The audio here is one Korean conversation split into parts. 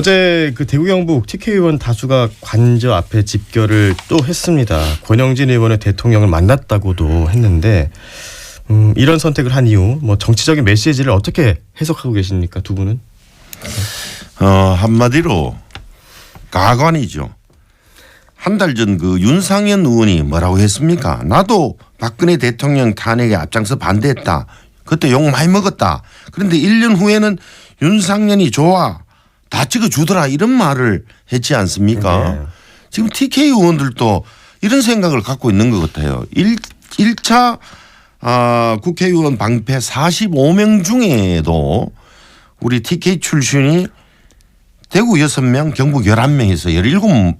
어제 그 대구 경북 TK 의원 다수가 관저 앞에 집결을 또 했습니다. 권영진 의원의 대통령을 만났다고도 했는데 이런 선택을 한 이유, 뭐 정치적인 메시지를 어떻게 해석하고 계십니까, 두 분은? 한마디로 가관이죠. 한 달 전 그 윤상현 의원이 뭐라고 했습니까? 나도 박근혜 대통령 탄핵에 앞장서 반대했다. 그때 욕 많이 먹었다. 그런데 1년 후에는 윤상현이 좋아. 다 찍어주더라. 이런 말을 했지 않습니까? 네. 지금 TK 의원들도 이런 생각을 갖고 있는 것 같아요. 1차 국회의원 방패 45명 중에도 우리 TK 출신이 대구 6명, 경북 11명에서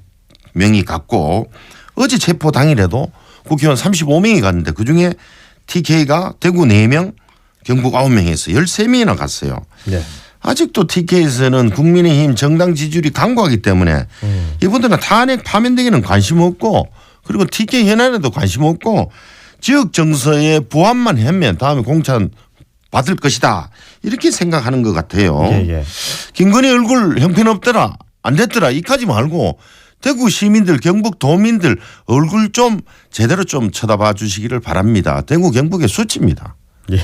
17명이 갔고 어제 체포 당일에도 국회의원 35명이 갔는데 그중에 TK가 대구 4명, 경북 9명에서 13명이나 갔어요. 네. 아직도 TK에서는 국민의힘 정당 지지율이 강고하기 때문에 이분들은 탄핵 파면되기는 관심 없고 그리고 TK 현안에도 관심 없고 지역 정서에 부합만 하면 다음에 공천 받을 것이다. 이렇게 생각하는 것 같아요. 예. 김건희 얼굴 형편없더라. 안 됐더라. 이까지 말고 대구 시민들 경북 도민들 얼굴 좀 제대로 좀 쳐다봐 주시기를 바랍니다. 대구 경북의 수치입니다. 예.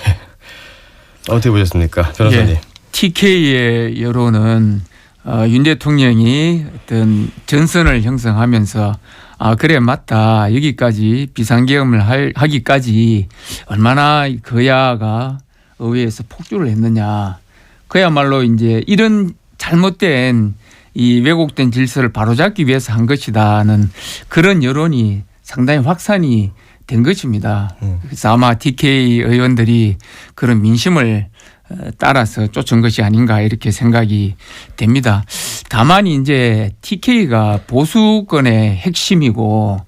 어떻게 보셨습니까, 변호사님? 예. TK의 여론은 윤 대통령이 어떤 전선을 형성하면서 그래 맞다 여기까지 비상계엄을 하기까지 얼마나 거야가 의회에서 폭주를 했느냐. 그야말로 이제 이런 잘못된 이 왜곡된 질서를 바로잡기 위해서 한 것이다는 그런 여론이 상당히 확산이 된 것입니다. 그래서 아마 TK 의원들이 그런 민심을 따라서 쫓은 것이 아닌가 이렇게 생각이 됩니다. 다만 이제 TK가 보수권의 핵심이고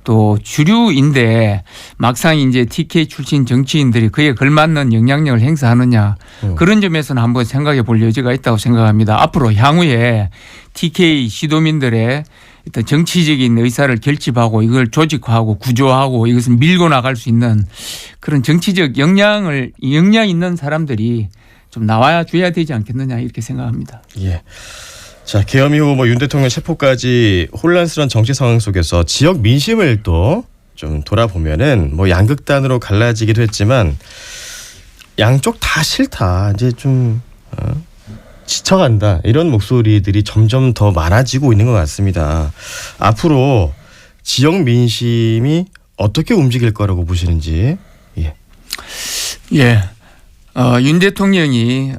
또 주류인데 막상 이제 TK 출신 정치인들이 그에 걸맞는 영향력을 행사하느냐 그런 점에서는 한번 생각해 볼 여지가 있다고 생각합니다. 앞으로 향후에 TK 시도민들의 어떤 정치적인 의사를 결집하고 이걸 조직화하고 구조하고 이것을 밀고 나갈 수 있는 그런 정치적 영향 있는 사람들이 좀 나와야 줘야 되지 않겠느냐 이렇게 생각합니다. 예. 자, 계엄 이후 윤 대통령 체포까지 혼란스러운 정치 상황 속에서 지역 민심을 또 좀 돌아보면은 양극단으로 갈라지기도 했지만 양쪽 다 싫다. 이제 좀 지쳐간다. 이런 목소리들이 점점 더 많아지고 있는 것 같습니다. 앞으로 지역 민심이 어떻게 움직일 거라고 보시는지. 예. 예. 윤 대통령이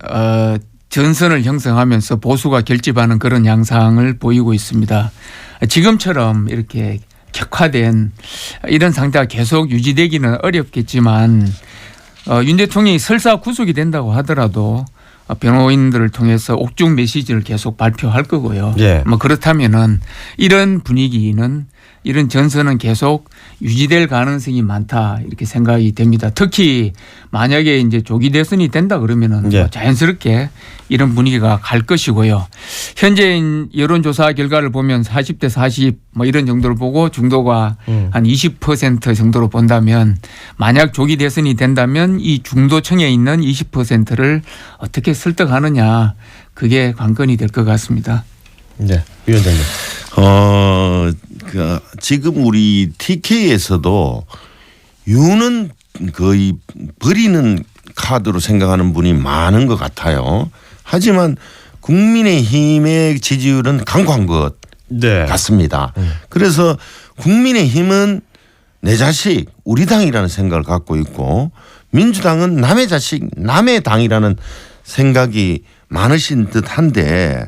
전선을 형성하면서 보수가 결집하는 그런 양상을 보이고 있습니다. 지금처럼 이렇게 격화된 이런 상태가 계속 유지되기는 어렵겠지만 윤 대통령이 설사 구속이 된다고 하더라도 변호인들을 통해서 옥중 메시지를 계속 발표할 거고요. 예. 그렇다면은 이런 분위기는 이런 전선은 계속 유지될 가능성이 많다 이렇게 생각이 됩니다. 특히 만약에 이제 조기 대선이 된다 그러면은 예. 자연스럽게 이런 분위기가 갈 것이고요. 현재 여론조사 결과를 보면 40대 40 이런 정도를 보고 중도가 한 20% 정도로 본다면 만약 조기 대선이 된다면 이 중도층에 있는 20%를 어떻게 설득하느냐 그게 관건이 될 것 같습니다. 네, 위원장님. 지금 우리 TK에서도 윤은 거의 버리는 카드로 생각하는 분이 많은 것 같아요. 하지만 국민의힘의 지지율은 강고한 것 같습니다. 그래서 국민의힘은 내 자식 우리 당이라는 생각을 갖고 있고 민주당은 남의 자식 남의 당이라는 생각이 많으신 듯한데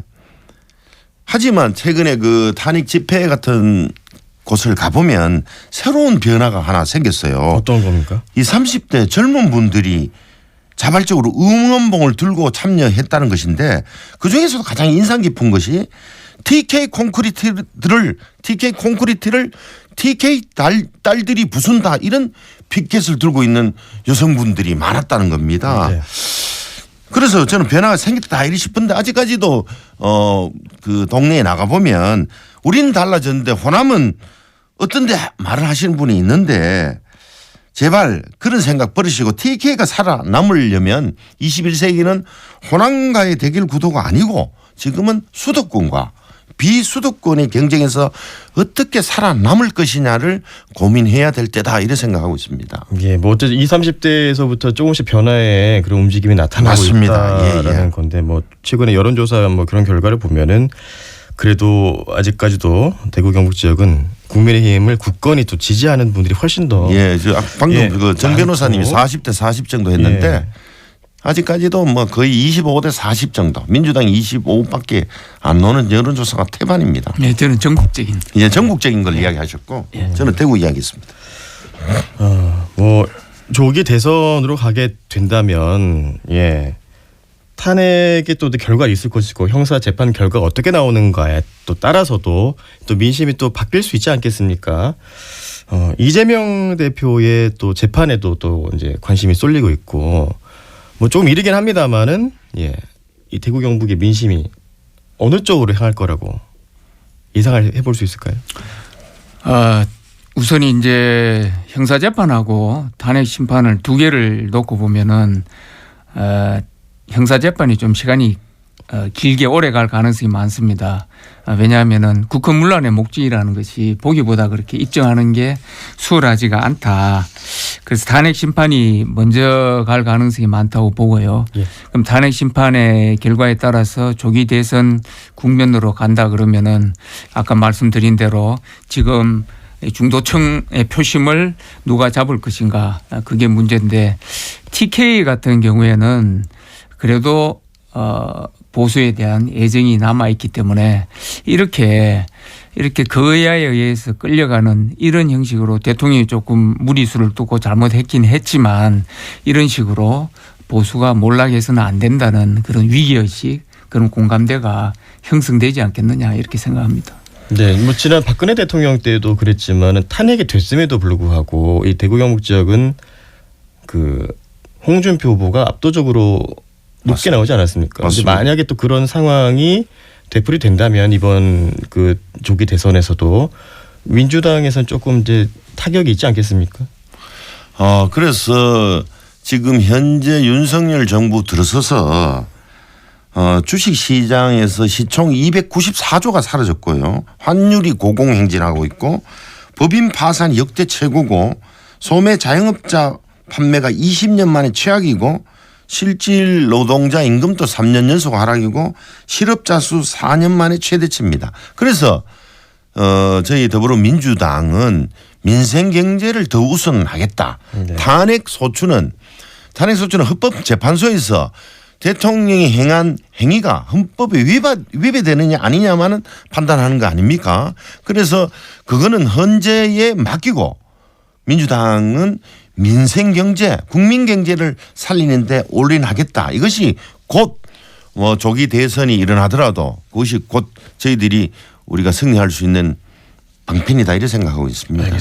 하지만 최근에 그 탄핵 집회 같은 곳을 가보면 새로운 변화가 하나 생겼어요. 어떤 겁니까? 이 30대 젊은 분들이 자발적으로 응원봉을 들고 참여했다는 것인데 그중에서도 가장 인상 깊은 것이 TK 콘크리트를 TK 딸들이 부순다 이런 피켓을 들고 있는 여성분들이 많았다는 겁니다. 네. 그래서 저는 변화가 생겼다 이리 싶은데 아직까지도 그 동네에 나가보면 우리는 달라졌는데 호남은 어떤데 말을 하시는 분이 있는데 제발 그런 생각 버리시고 TK가 살아남으려면 21세기는 호남과의 대결 구도가 아니고 지금은 수도권과 비수도권의 경쟁에서 어떻게 살아남을 것이냐를 고민해야 될 때다 이렇게 생각하고 있습니다. 예, 뭐 어쨌든 20, 30대에서부터 조금씩 변화의 그런 움직임이 나타나고 맞습니다. 있다라는 예, 예. 건데 뭐 최근에 여론조사 뭐 그런 결과를 보면은 그래도 아직까지도 대구 경북 지역은 국민의힘을 굳건히 또 지지하는 분들이 훨씬 더 예, 저 방금 예, 그 정 변호사님이 많고. 40대 40 정도 했는데 예. 아직까지도 뭐 거의 25대 40 정도 민주당이 25밖에 안 나오는 여론조사가 태반입니다. 네, 저는 전국적인. 이제 전국적인 걸 이야기하셨고 저는 대구 이야기했습니다. 뭐 조기 대선으로 가게 된다면 예. 탄핵에 또 결과가 있을 것이고 형사 재판 결과가 어떻게 나오는가에 또 따라서도 또 민심이 또 바뀔 수 있지 않겠습니까? 이재명 대표의 또 재판에도 또 이제 관심이 쏠리고 있고 뭐 조금 이르긴 합니다만은 예, 이 대구 경북의 민심이 어느 쪽으로 향할 거라고 예상을 해볼 수 있을까요? 우선 이제 형사 재판하고 탄핵 심판을 두 개를 놓고 보면은 형사 재판이 좀 시간이 길게 오래 갈 가능성이 많습니다. 왜냐하면은 국헌문란의 목적이라는 것이 보기보다 그렇게 입증하는 게 수월하지가 않다. 그래서 탄핵 심판이 먼저 갈 가능성이 많다고 보고요. 예. 그럼 탄핵 심판의 결과에 따라서 조기 대선 국면으로 간다 그러면은 아까 말씀드린 대로 지금 중도층의 표심을 누가 잡을 것인가 그게 문제인데 TK 같은 경우에는 그래도 보수에 대한 애정이 남아있기 때문에 이렇게 거야에 의해서 끌려가는 이런 형식으로 대통령이 조금 무리수를 두고 잘못했긴 했지만 이런 식으로 보수가 몰락해서는 안 된다는 그런 위기의식 그런 공감대가 형성되지 않겠느냐 이렇게 생각합니다. 네, 뭐 지난 박근혜 대통령 때도 그랬지만은 탄핵이 됐음에도 불구하고 이 대구 경북 지역은 그 홍준표 후보가 압도적으로 높게 맞습니다. 나오지 않았습니까? 근데 맞습니다. 만약에 또 그런 상황이 되풀이 된다면 이번 그 조기 대선에서도 민주당에서는 조금 이제 타격이 있지 않겠습니까? 그래서 지금 현재 윤석열 정부 들어서서 주식시장에서 시총 294조가 사라졌고요. 환율이 고공행진하고 있고 법인 파산이 역대 최고고 소매 자영업자 판매가 20년 만에 최악이고 실질 노동자 임금도 3년 연속 하락이고 실업자 수 4년 만에 최대치입니다. 그래서 저희 더불어민주당은 민생 경제를 더 우선하겠다. 네. 탄핵 소추는 헌법재판소에서 대통령이 행한 행위가 헌법에 위배되느냐 아니냐만은 판단하는 거 아닙니까? 그래서 그거는 헌재에 맡기고 민주당은 민생 경제, 국민 경제를 살리는데 올인하겠다. 이것이 곧 뭐 조기 대선이 일어나더라도 그것이 곧 저희들이 우리가 승리할 수 있는 방편이다 이렇게 생각하고 있습니다.